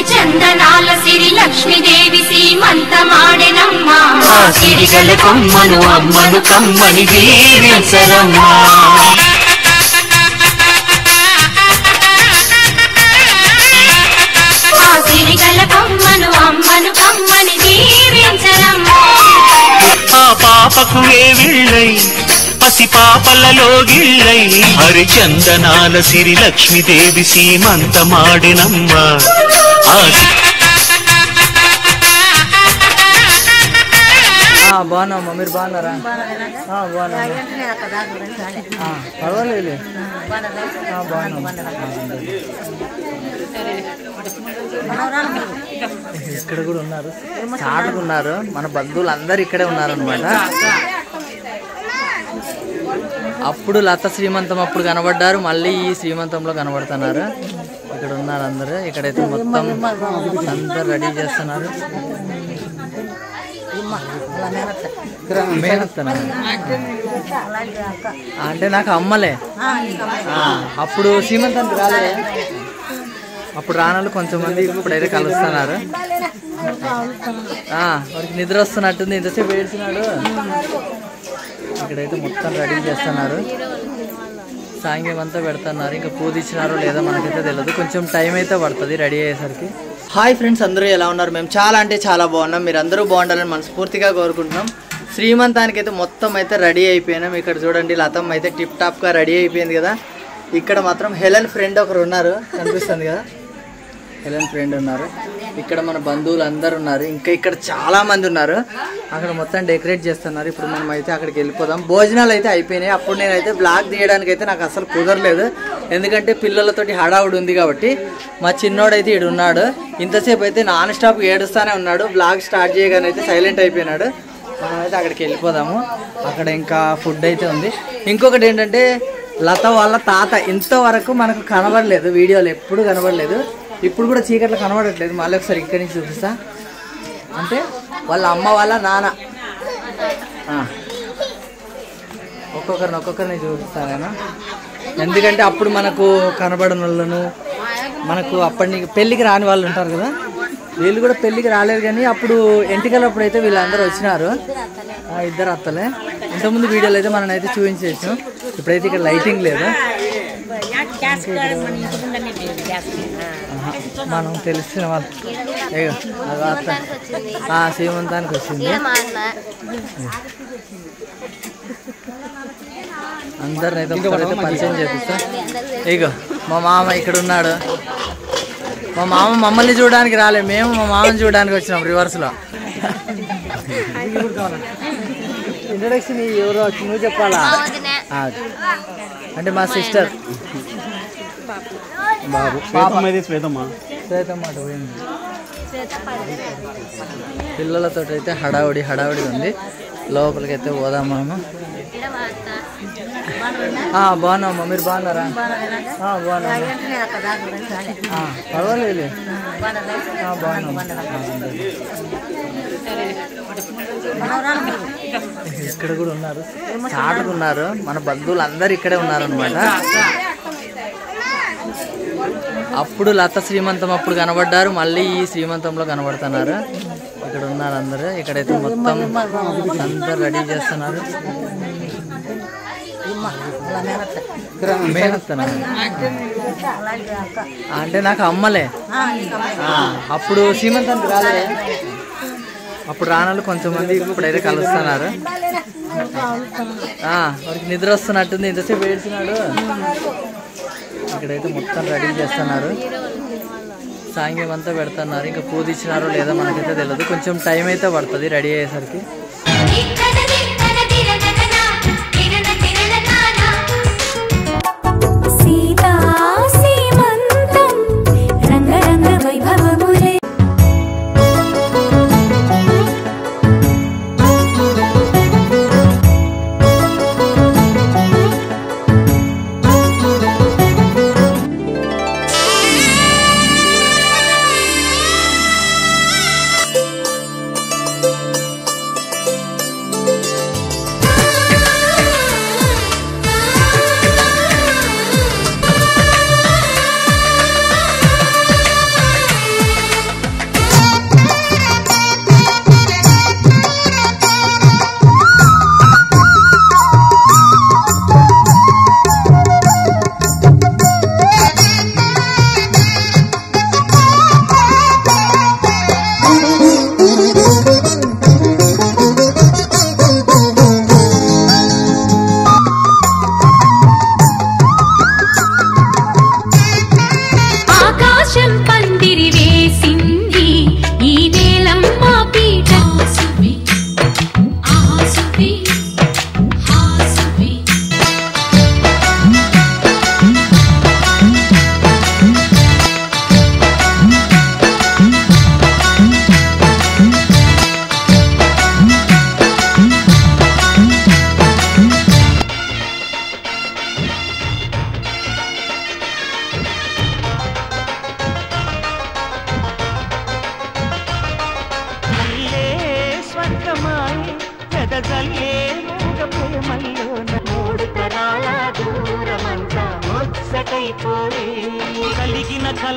హరిచందనాల సిరి లక్ష్మీదేవి సీమంతమాడెనమ్మ సిరిగల కొమ్మను అమ్మను కమ్మని దీవించరమ్మా సిరిగల కొమ్మను అమ్మను కమ్మని దీవించరమ్మా ఆ పాపకు వేవిళ్ళై పసి పాపలలో గిళ్ళై హరిచందనాల సిరి లక్ష్మీదేవి సీమంతమాడినమ్మా బాగున్నామ్మా మీరు బాగున్నారా పర్వాలేదు ఇక్కడ కూడా ఉన్నారు చాటుకున్నారు మన బంధువులు అందరు ఇక్కడే ఉన్నారు అనమాట అప్పుడు లత శ్రీమంతం అప్పుడు కనబడ్డారు మళ్ళీ ఈ శ్రీమంతంలో కనబడుతున్నారు ఇక్కడ ఉన్నారు అందరూ ఇక్కడైతే మొత్తం అందరు రెడీ చేస్తున్నారు అంటే నాకు అమ్మలే అప్పుడు శ్రీమంతానికి రాలే అప్పుడు రానాలు కొంచెం మంది ఇప్పుడైతే కలుస్తున్నారు వాడికి నిద్ర వస్తున్నట్టుంది ఇంతసేపు ఏడ్చినాడు ఇక్కడైతే మొత్తం రెడీ చేస్తున్నారు సాంగ్యం అంతా పెడుతున్నారు ఇంకా పూజ ఇచ్చినారో లేదో మనకైతే తెలియదు కొంచెం టైం అయితే పడుతుంది రెడీ అయ్యేసరికి హాయ్ ఫ్రెండ్స్ అందరూ ఎలా ఉన్నారు మేము చాలా అంటే చాలా బాగున్నాం మీరు అందరూ బాగుండాలని మనస్ఫూర్తిగా కోరుకుంటున్నాం శ్రీమంతానికి అయితే మొత్తం అయితే రెడీ అయిపోయినాం ఇక్కడ చూడండి లతమ్మ అయితే టిప్ టాప్గా రెడీ అయిపోయింది కదా ఇక్కడ మాత్రం హెలెన్ ఫ్రెండ్ ఒకరు ఉన్నారు కనిపిస్తుంది కదా హెలెన్ ఫ్రెండ్ ఉన్నారు ఇక్కడ మన బంధువులు అందరు ఉన్నారు ఇంకా ఇక్కడ చాలా మంది ఉన్నారు అక్కడ మొత్తం డెకరేట్ చేస్తున్నారు ఇప్పుడు మనం అయితే అక్కడికి వెళ్ళిపోదాం భోజనాలు అయితే అయిపోయినాయి అప్పుడు నేనైతే బ్లాగ్ తీయడానికి అయితే నాకు అసలు కుదరలేదు ఎందుకంటే పిల్లలతోటి హడావుడి ఉంది కాబట్టి మా చిన్నోడైతే ఈడు ఉన్నాడు ఇంతసేపు అయితే నాన్ స్టాప్ ఏడుస్తూనే ఉన్నాడు బ్లాగ్ స్టార్ట్ చేయగానే అయితే సైలెంట్ అయిపోయినాడు మనమైతే అక్కడికి వెళ్ళిపోదాము అక్కడ ఇంకా ఫుడ్ అయితే ఉంది ఇంకొకటి ఏంటంటే లత వాళ్ళ తాత ఇంతవరకు మనకు కనబడలేదు వీడియోలు ఎప్పుడు కనబడలేదు ఇప్పుడు కూడా చీకట్లో కనబడట్లేదు మళ్ళీ ఒకసారి ఇక్కడి నుంచి చూపిస్తా అంటే వాళ్ళ అమ్మ వాళ్ళ నాన్న ఒక్కొక్కరిని చూపిస్తా నేను ఎందుకంటే అప్పుడు మనకు కనబడని వాళ్ళను మనకు అప్పటి పెళ్ళికి రాని వాళ్ళు ఉంటారు కదా వీళ్ళు కూడా పెళ్ళికి రాలేదు కానీ అప్పుడు ఎంటికలప్పుడు అయితే వీళ్ళందరూ వచ్చినారు ఇద్దరు అత్తలే ఇంతకుముందు వీడియోలు అయితే మనం అయితే చూపించేసాం ఇప్పుడైతే ఇక్కడ లైటింగ్ లేదు మనం తెలిసిన వాళ్ళు శ్రీమంతానికి వచ్చింది అందరిని అయితే ఒకసారి పరిచయం చేపిస్తా ఇగో మా మామ ఇక్కడ ఉన్నాడు మా మామ మమ్మల్ని చూడడానికి రాలే మేము మా మామని చూడడానికి వచ్చినాం రివర్స్లో ఇంట్రొడక్షన్ ఎవరో వచ్చి నువ్వు చెప్పాలా అంటే మా సిస్టర్ బాబు శ్వేతమ్మ అటు పోయింది పిల్లలతో అయితే హడావుడి ఉంది లోపలికి అయితే పోదాం మనము బాగున్నామ్మా మీరు బాగున్నారా బాగున్నా పర్వాలేదు బాగున్నాం ఇక్కడ కూడా ఉన్నారు చాటుకున్నారు మన బంధువులు అందరు ఇక్కడే ఉన్నారు అనమాట అప్పుడు లత శ్రీమంతం అప్పుడు కనబడ్డారు మళ్ళీ ఈ శ్రీమంతంలో కనబడుతున్నారు ఇక్కడ ఉన్నారు అందరూ ఇక్కడైతే మొత్తం అందరు రెడీ చేస్తున్నారు అంటే నాకు అమ్మలే అప్పుడు శ్రీమంతానికి రాలే అప్పుడు రానాలు కొంచెం మంది ఇప్పుడైతే కలుస్తున్నారు వాడికి నిద్ర వస్తున్నట్టుంది ఇంతసేపు ఏడ్చినాడు ఇక్కడైతే మొత్తం రెడీ చేస్తున్నారు సాంగ్యం అంతా పెడుతున్నారు ఇంకా పూజ ఇచ్చినారో లేదో మనకైతే తెలియదు కొంచెం టైం అయితే పడుతుంది రెడీ అయ్యేసరికి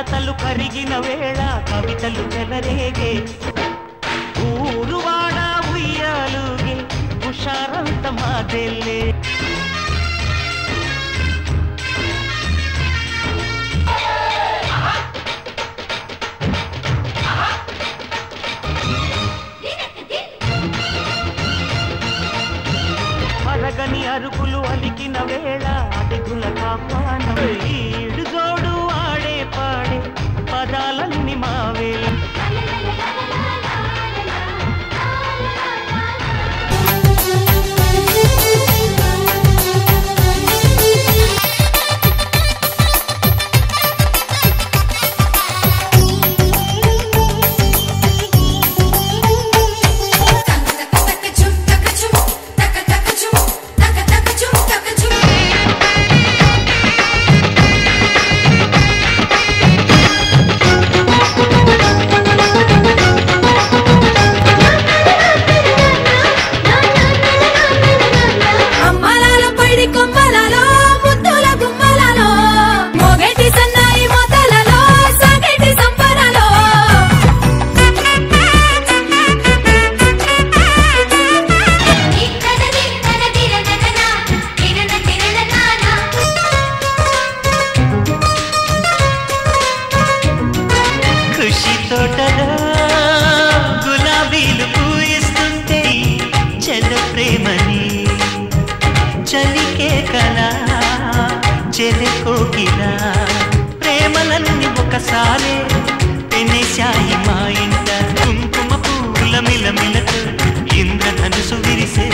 కలతలు కరిగిన వేళ కవితలు చెలరేగే ఊరువాడ ఉయ్యాలుగే హుషారంత మాదెల్లే అరగని అరుగులు అలికిన వేళ అడుగుల కాపానం ఈడు జోడు ఆడే పాడే పదాలన్నీ మావేళ గులాబీలు పూయిస్తుంటే చల ప్రేమని చలికే కలా చెలి కోకిలా ప్రేమలన్నీ ఒకసారి పెనేశాయి మా ఇంట కుంకుమ పూల మిలమిలతో ఇంద్రధనుసు విరిసే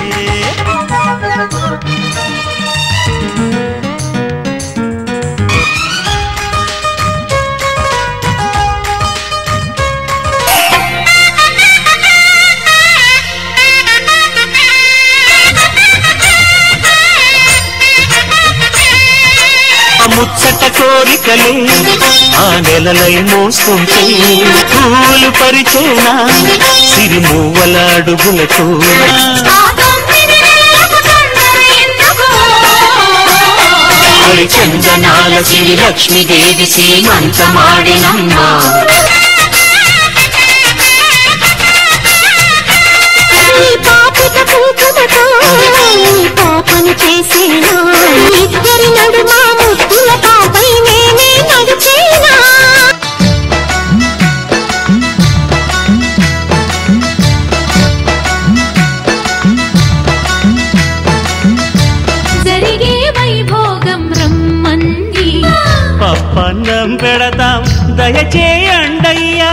ముచ్చట కోరికలే ఆ నెలలై మోస్తుంటే పూలు పరిచేనా సిరిమూవల అడుగులతో చందనాల సిరి లక్ష్మీదేవి సీమంతమాడినమ్మా పాపను చేసేనా ఇద్దరి నడుమా ముద్దుల పాపై నేనే నడిచేనా జరిగే వైభోగం రమ్మంది పప్పన్నం పెడతాం దయచేయండయ్యా